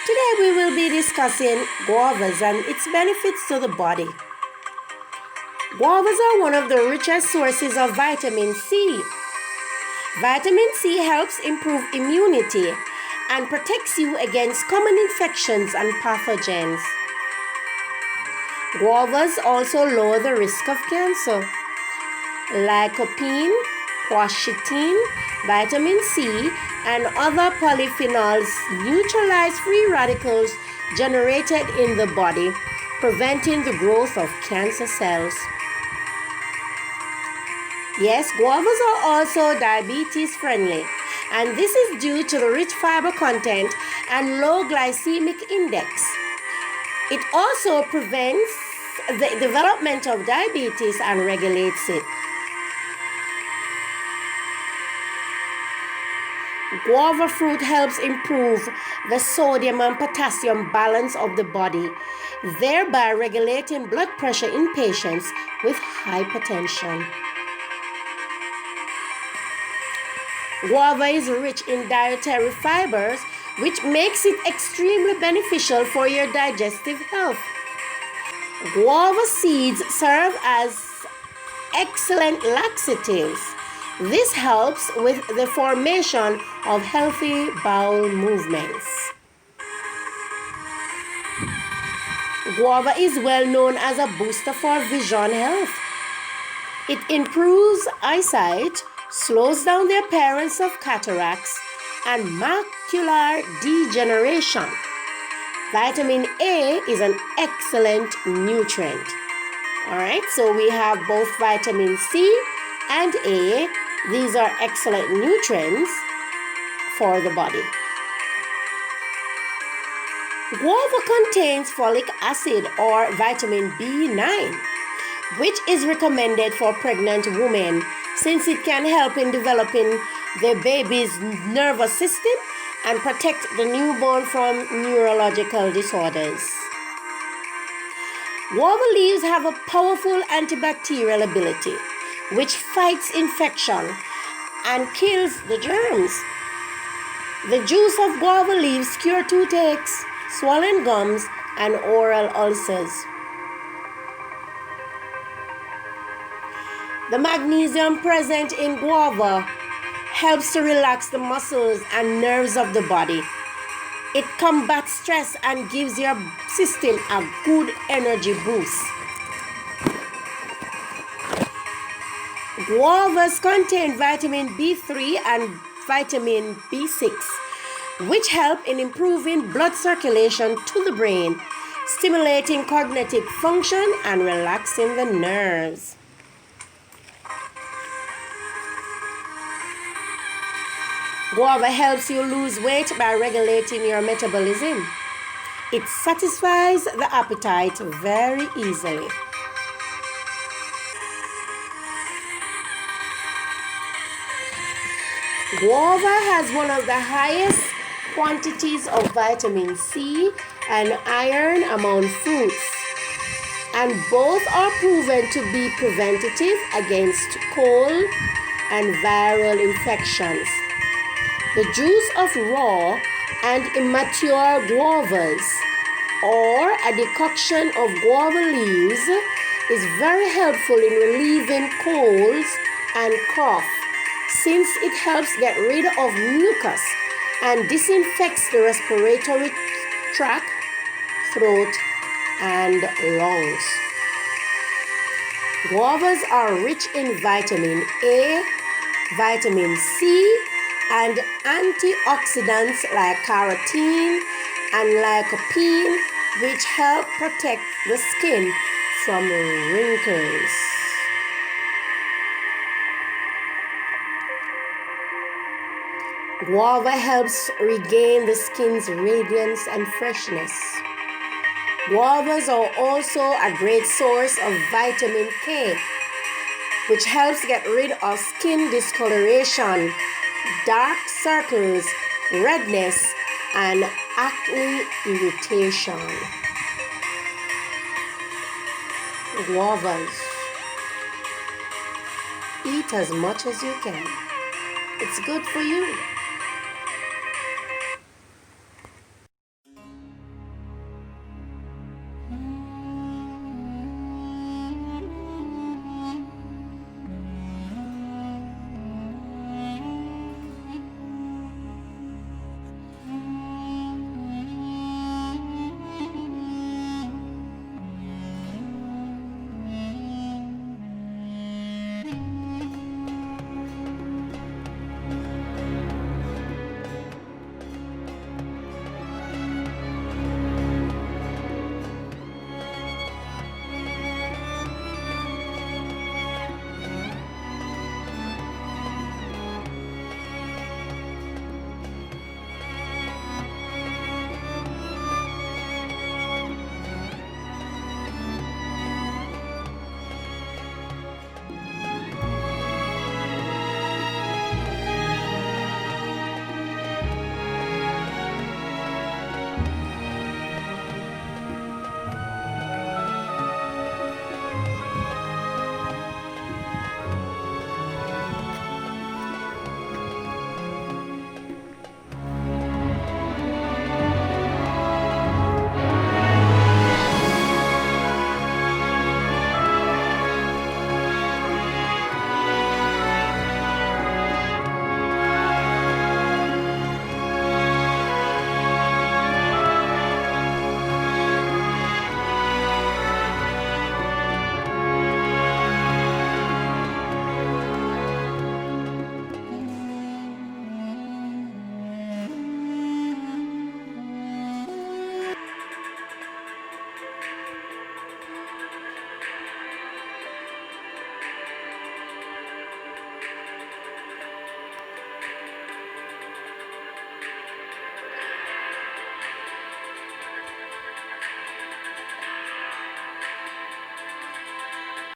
Today we will be discussing guavas and its benefits to the body. Guavas are one of the richest sources of vitamin C. Vitamin C helps improve immunity and protects you against common infections and pathogens. Guavas also lower the risk of cancer. Lycopene, quercetin, vitamin C, and other polyphenols neutralize free radicals generated in the body, preventing the growth of cancer cells. Yes, guavas are also diabetes friendly, and this is due to the rich fiber content and low glycemic index. It also prevents the development of diabetes and regulates it. Guava fruit helps improve the sodium and potassium balance of the body, thereby regulating blood pressure in patients with hypertension. Guava is rich in dietary fibers, which makes it extremely beneficial for your digestive health. Guava seeds serve as excellent laxatives. This helps with the formation of healthy bowel movements. Guava is well known as a booster for vision health. It improves eyesight, slows down the appearance of cataracts and macular degeneration. Vitamin A is an excellent nutrient. Alright, so we have both vitamin C and A. These are excellent nutrients for the body. Guava contains folic acid or vitamin B9, which is recommended for pregnant women since it can help in developing the baby's nervous system and protect the newborn from neurological disorders. Guava leaves have a powerful antibacterial ability, which fights infection and kills the germs. The juice of guava leaves cure toothaches, swollen gums, and oral ulcers. The magnesium present in guava helps to relax the muscles and nerves of the body. It combats stress and gives your system a good energy boost. Guavas contain vitamin B3 and vitamin B6, which help in improving blood circulation to the brain, stimulating cognitive function and relaxing the nerves. Guava helps you lose weight by regulating your metabolism. It satisfies the appetite very easily. Guava has one of the highest quantities of vitamin C and iron among fruits, and both are proven to be preventative against cold and viral infections. The juice of raw and immature guavas or a decoction of guava leaves is very helpful in relieving colds and cough, since it helps get rid of mucus and disinfects the respiratory tract, throat, and lungs. Guavas are rich in vitamin A, vitamin C, and antioxidants like carotene and lycopene, which help protect the skin from wrinkles. Guava helps regain the skin's radiance and freshness. Guavas are also a great source of vitamin K, which helps get rid of skin discoloration, dark circles, redness, and acne irritation. Guavas. Eat as much as you can. It's good for you.